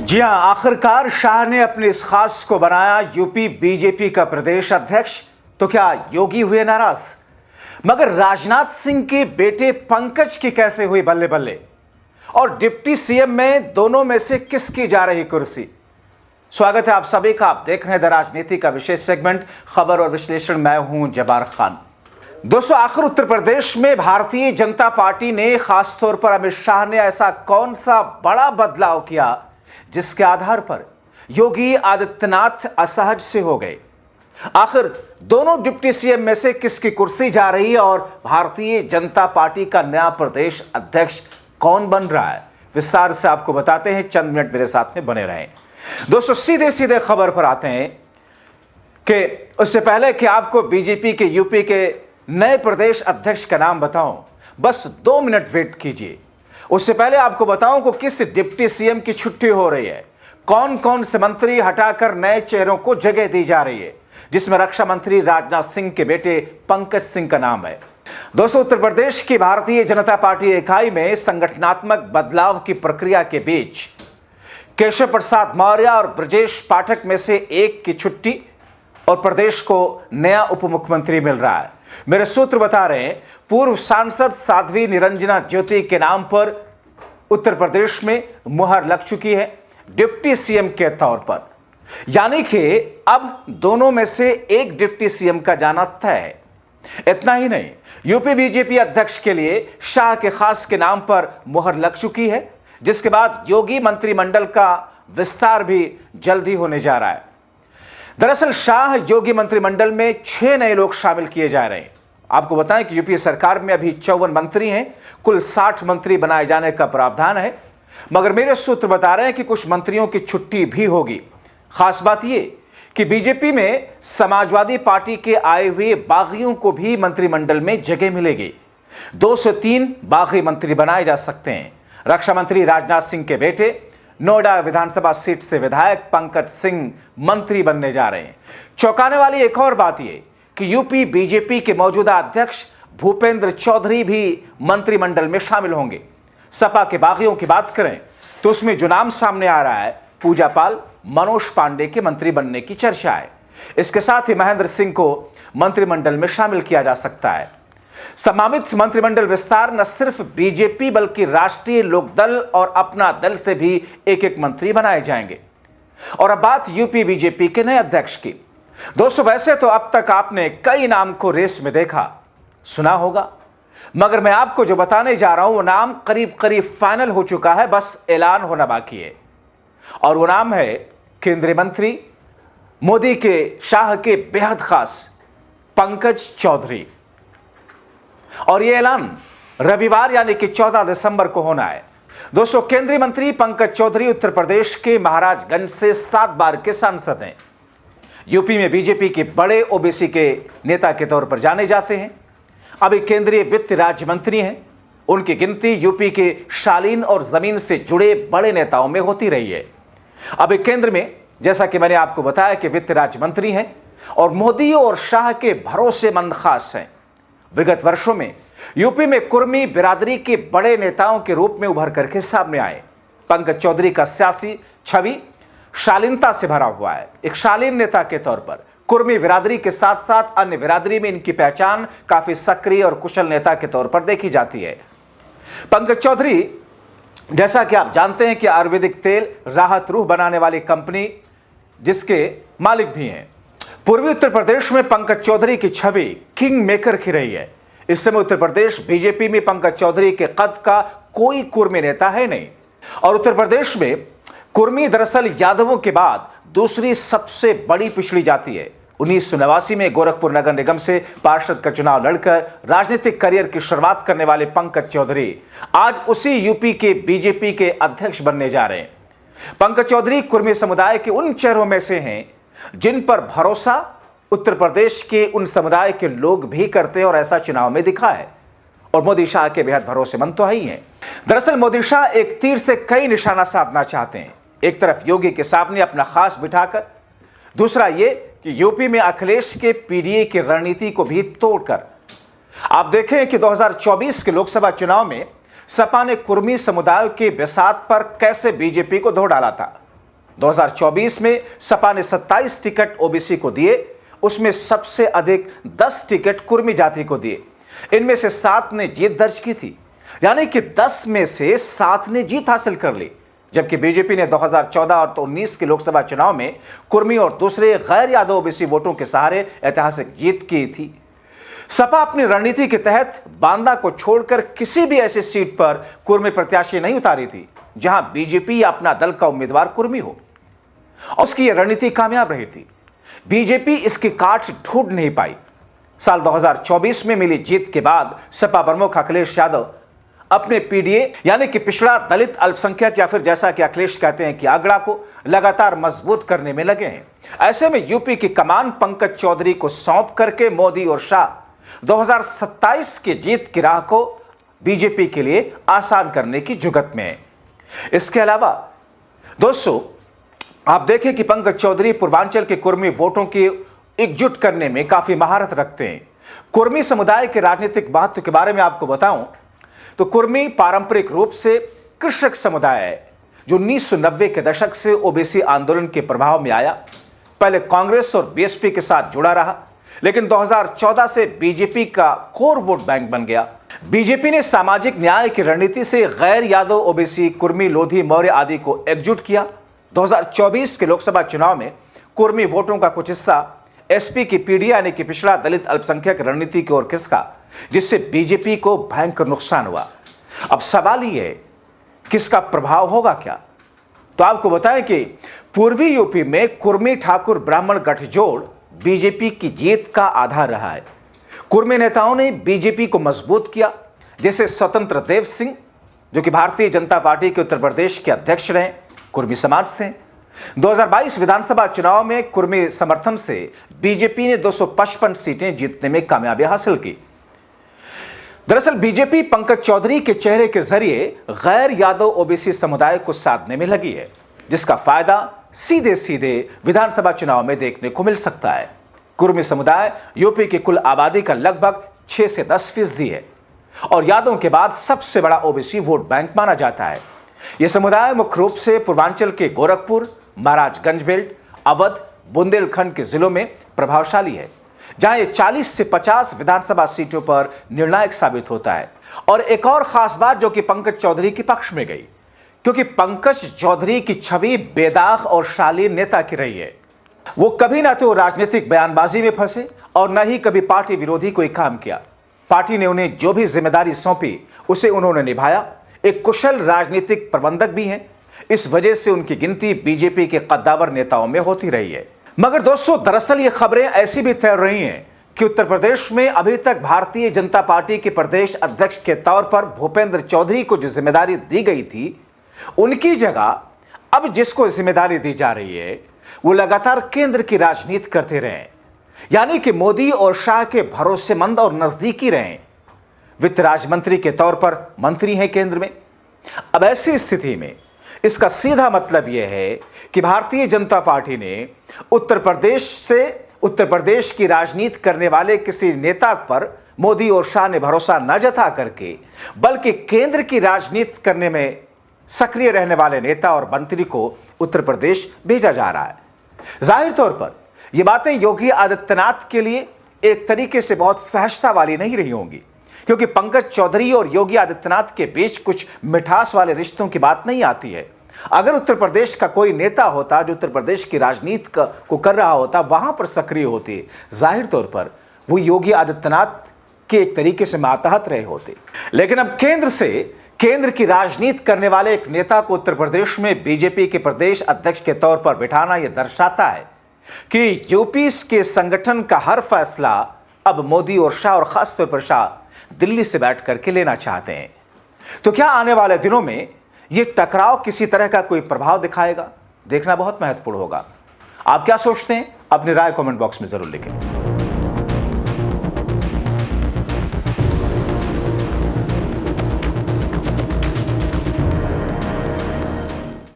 जी हां, आखिरकार शाह ने अपने इस खास को बनाया यूपी बीजेपी का प्रदेश अध्यक्ष। तो क्या योगी हुए नाराज? मगर राजनाथ सिंह के बेटे पंकज की कैसे हुई बल्ले बल्ले? और डिप्टी सीएम में दोनों में से किसकी जा रही कुर्सी? स्वागत है आप सभी का। आप देख रहे हैं द राजनीति का विशेष सेगमेंट खबर और विश्लेषण। मैं हूं जब्बार खान। दोस्तों, आखिर उत्तर प्रदेश में भारतीय जनता पार्टी ने खासतौर पर अमित शाह ने ऐसा कौन सा बड़ा बदलाव किया जिसके आधार पर योगी आदित्यनाथ असहज से हो गए? आखिर दोनों डिप्टी सीएम में से किसकी कुर्सी जा रही है और भारतीय जनता पार्टी का नया प्रदेश अध्यक्ष कौन बन रहा है? विस्तार से आपको बताते हैं, चंद मिनट मेरे साथ में बने रहें। दोस्तों, सीधे सीधे खबर पर आते हैं कि उससे पहले कि आपको बीजेपी के यूपी के नए प्रदेश अध्यक्ष का नाम बताऊं, बस 2 मिनट वेट कीजिए। उससे पहले आपको बताऊं कि किस डिप्टी सीएम की छुट्टी हो रही है, कौन कौन से मंत्री हटाकर नए चेहरों को जगह दी जा रही है, जिसमें रक्षा मंत्री राजनाथ सिंह के बेटे पंकज सिंह का नाम है। दोस्तों, उत्तर प्रदेश की भारतीय जनता पार्टी इकाई में संगठनात्मक बदलाव की प्रक्रिया के बीच केशव प्रसाद मौर्य और ब्रजेश पाठक में से एक की छुट्टी और प्रदेश को नया उप मुख्यमंत्री मिल रहा है। मेरे सूत्र बता रहे हैं, पूर्व सांसद साध्वी निरंजना ज्योति के नाम पर उत्तर प्रदेश में मुहर लग चुकी है डिप्टी सीएम के तौर पर। यानी कि अब दोनों में से एक डिप्टी सीएम का जाना तय है। इतना ही नहीं, यूपी बीजेपी अध्यक्ष के लिए शाह के खास के नाम पर मुहर लग चुकी है, जिसके बाद योगी मंत्रिमंडल का विस्तार भी जल्दी होने जा रहा है। दरअसल शाह योगी मंत्रिमंडल में 6 नए लोग शामिल किए जा रहे हैं। आपको बताएं कि यूपी सरकार में अभी 54 मंत्री हैं, कुल 60 मंत्री बनाए जाने का प्रावधान है। मगर मेरे सूत्र बता रहे हैं कि कुछ मंत्रियों की छुट्टी भी होगी। खास बात यह कि बीजेपी में समाजवादी पार्टी के आए हुए बागियों को भी मंत्रिमंडल में जगह मिलेगी। 2 से 3 बागी मंत्री बनाए जा सकते हैं। रक्षा मंत्री राजनाथ सिंह के बेटे नोएडा विधानसभा सीट से विधायक पंकज सिंह मंत्री बनने जा रहे हैं। चौंकाने वाली एक और बात यह कि यूपी बीजेपी के मौजूदा अध्यक्ष भूपेंद्र चौधरी भी मंत्रिमंडल में शामिल होंगे। सपा के बागियों की बात करें तो उसमें जो नाम सामने आ रहा है, पूजा पाल, मनोज पांडे के मंत्री बनने की चर्चा है। इसके साथ ही महेंद्र सिंह को मंत्रिमंडल में शामिल किया जा सकता है। संभावित मंत्रिमंडल विस्तार न सिर्फ बीजेपी बल्कि राष्ट्रीय लोकदल और अपना दल से भी एक एक मंत्री बनाए जाएंगे। और अब बात यूपी बीजेपी के नए अध्यक्ष की। दोस्तों, वैसे तो अब तक आपने कई नाम को रेस में देखा सुना होगा, मगर मैं आपको जो बताने जा रहा हूं वो नाम करीब करीब फाइनल हो चुका है, बस ऐलान होना बाकी है। और वो नाम है केंद्रीय मंत्री, मोदी के शाह के बेहद खास पंकज चौधरी। और यह ऐलान रविवार यानी कि 14 दिसंबर को होना है। दोस्तों, केंद्रीय मंत्री पंकज चौधरी उत्तर प्रदेश के महाराजगंज से 7 बार के सांसद हैं। यूपी में बीजेपी के बड़े ओबीसी के नेता के तौर पर जाने जाते हैं। अभी केंद्रीय वित्त राज्य मंत्री हैं। उनकी गिनती यूपी के शालीन और जमीन से जुड़े बड़े नेताओं में होती रही है। अभी केंद्र में, जैसा कि मैंने आपको बताया, कि वित्त राज्य मंत्री हैं और मोदी और शाह के भरोसेमंद खास हैं। विगत वर्षों में यूपी में कुर्मी बिरादरी के बड़े नेताओं के रूप में उभर करके सामने आए। पंकज चौधरी का सियासी छवि शालीनता से भरा हुआ है। एक शालीन नेता के तौर पर कुर्मी बिरादरी के साथ साथ अन्य बिरादरी में इनकी पहचान काफी सक्रिय और कुशल नेता के तौर पर देखी जाती है। पंकज चौधरी, जैसा कि आप जानते हैं, कि आयुर्वेदिक तेल राहत रूह बनाने वाली कंपनी जिसके मालिक भी हैं। पूर्वी उत्तर प्रदेश में पंकज चौधरी की छवि किंग मेकर की रही है। इस समय उत्तर प्रदेश बीजेपी में पंकज चौधरी के कद का कोई कुर्मी नेता है नहीं। और उत्तर प्रदेश में कुर्मी दरअसल यादवों के बाद दूसरी सबसे बड़ी पिछड़ी जाति है। 1989 में गोरखपुर नगर निगम से पार्षद का चुनाव लड़कर राजनीतिक करियर की शुरुआत करने वाले पंकज चौधरी आज उसी यूपी के बीजेपी के अध्यक्ष बनने जा रहे हैं। पंकज चौधरी कुर्मी समुदाय के उन चेहरों में से हैं जिन पर भरोसा उत्तर प्रदेश के उन समुदाय के लोग भी करते हैं और ऐसा चुनाव में दिखा है। और मोदी शाह के बेहद भरोसेमंद तो है ही हैं। दरअसल मोदी शाह एक तीर से कई निशाना साधना चाहते हैं। एक तरफ योगी के सामने अपना खास बिठाकर, दूसरा ये कि यूपी में अखिलेश के पीडीए की रणनीति को भी तोड़कर। आप देखें कि 2024 के लोकसभा चुनाव में सपा ने कुर्मी समुदाय के बिसात पर कैसे बीजेपी को धो डाला था। 2024 में सपा ने 27 टिकट ओबीसी को दिए, उसमें सबसे अधिक 10 टिकट कुर्मी जाति को दिए। इनमें से 7 ने जीत दर्ज की थी, यानी कि 10 में से 7 ने जीत हासिल कर ली। जबकि बीजेपी ने 2014 और 2019 के लोकसभा चुनाव में कुर्मी और दूसरे गैर यादव ओबीसी वोटों के सहारे ऐतिहासिक जीत की थी। सपा अपनी रणनीति के तहत बांदा को छोड़कर किसी भी ऐसी सीट पर कुर्मी प्रत्याशी नहीं उतारी थी जहां बीजेपी या अपना दल का उम्मीदवार कुर्मी हो, और उसकी यह रणनीति कामयाब रही थी। बीजेपी इसकी काट ढूंढ नहीं पाई। साल 2024 में मिली जीत के बाद सपा प्रमुख अखिलेश यादव अपने पीडीए यानी कि पिछड़ा दलित अल्पसंख्यक, या फिर जैसा कि अखिलेश कहते हैं कि आगड़ा को लगातार मजबूत करने में लगे हैं। ऐसे में यूपी की कमान पंकज चौधरी को सौंप करके मोदी और शाह 2027 की जीत की राह को बीजेपी के लिए आसान करने की जुगत में है। इसके अलावा दोस्तों, आप देखें कि पंकज चौधरी पूर्वांचल के कुर्मी वोटों की एकजुट करने में काफी महारत रखते हैं। कुर्मी समुदाय के राजनीतिक महत्व के बारे में आपको बताऊं तो कुर्मी पारंपरिक रूप से कृषक समुदाय है, जो 1990 के दशक से ओबीसी आंदोलन के प्रभाव में आया। पहले कांग्रेस और बीएसपी के साथ जुड़ा रहा, लेकिन 2014 से बीजेपी का कोर वोट बैंक बन गया। बीजेपी ने सामाजिक न्याय की रणनीति से गैर यादव ओबीसी, कुर्मी, लोधी, मौर्य आदि को एकजुट किया। 2024 के लोकसभा चुनाव में कुर्मी वोटों का कुछ हिस्सा एसपी की पीढ़ी यानी कि पिछड़ा दलित अल्पसंख्यक रणनीति की ओर खिसका, जिससे बीजेपी को भयंकर नुकसान हुआ। अब सवाल यह है कि इसका प्रभाव होगा क्या? तो आपको बताएं कि पूर्वी यूपी में कुर्मी ठाकुर ब्राह्मण गठजोड़ बीजेपी की जीत का आधार रहा है। कुर्मी नेताओं ने बीजेपी को मजबूत किया, जैसे स्वतंत्र देव सिंह, जो कि भारतीय जनता पार्टी के उत्तर प्रदेश के अध्यक्ष रहे, कुर्मी समाज से। 2022 विधानसभा चुनाव में कुर्मी समर्थन से बीजेपी ने 255 सीटें जीतने में कामयाबी हासिल की। दरअसल बीजेपी पंकज चौधरी के चेहरे के जरिए गैर यादव ओबीसी समुदाय को साधने में लगी है, जिसका फायदा सीधे सीधे विधानसभा चुनाव में देखने को मिल सकता है। कुर्मी समुदाय यूपी की कुल आबादी का लगभग 6 से 10% है और यादवों के बाद सबसे बड़ा ओबीसी वोट बैंक माना जाता है। यह समुदाय मुख्य रूप से पूर्वांचल के गोरखपुर, महाराजगंज बेल्ट, अवध, बुंदेलखंड के जिलों में प्रभावशाली है, जहां ये 40 से 50 विधानसभा सीटों पर निर्णायक साबित होता है। और एक और खास बात जो कि पंकज चौधरी के पक्ष में गई, क्योंकि पंकज चौधरी की छवि बेदाग और शालीन नेता की रही है। वो कभी ना तो राजनीतिक बयानबाजी में फंसे और न ही कभी पार्टी विरोधी कोई काम किया। पार्टी ने उन्हें जो भी जिम्मेदारी सौंपी उसे उन्होंने निभाया। एक कुशल राजनीतिक प्रबंधक भी हैं, इस वजह से उनकी गिनती बीजेपी के कद्दावर नेताओं में होती रही है। मगर दोस्तों, दरअसल ये खबरें ऐसी भी तैर रही हैं कि उत्तर प्रदेश में अभी तक भारतीय जनता पार्टी के प्रदेश अध्यक्ष के तौर पर भूपेंद्र चौधरी को जो जिम्मेदारी दी गई थी, उनकी जगह अब जिसको जिम्मेदारी दी जा रही है वो लगातार केंद्र की राजनीति करते रहे, यानी कि मोदी और शाह के भरोसेमंद और नजदीकी रहे। वित्त राज्य मंत्री के तौर पर मंत्री हैं केंद्र में। अब ऐसी स्थिति में इसका सीधा मतलब यह है कि भारतीय जनता पार्टी ने उत्तर प्रदेश की राजनीति करने वाले किसी नेता पर मोदी और शाह ने भरोसा न जता करके, बल्कि केंद्र की राजनीति करने में सक्रिय रहने वाले नेता और मंत्री को उत्तर प्रदेश भेजा जा रहा है। जाहिर तौर पर यह बातें योगी आदित्यनाथ के लिए एक तरीके से बहुत सहजता वाली नहीं रही होंगी, क्योंकि पंकज चौधरी और योगी आदित्यनाथ के बीच कुछ मिठास वाले रिश्तों की बात नहीं आती है। अगर उत्तर प्रदेश का कोई नेता होता जो उत्तर प्रदेश की राजनीति को कर रहा होता, वहां पर सक्रिय होते, जाहिर तौर पर वो योगी आदित्यनाथ के एक तरीके से मातहत रहे होते। लेकिन अब केंद्र की राजनीति करने वाले एक नेता को उत्तर प्रदेश में बीजेपी के प्रदेश अध्यक्ष के तौर पर बिठाना यह दर्शाता है कि यूपी के संगठन का हर फैसला अब मोदी और शाह, और खासतौर पर शाह, दिल्ली से बैठ करके लेना चाहते हैं। तो क्या आने वाले दिनों में यह टकराव किसी तरह का कोई प्रभाव दिखाएगा? देखना बहुत महत्वपूर्ण होगा। आप क्या सोचते हैं? अपनी राय कमेंट बॉक्स में जरूर लिखें।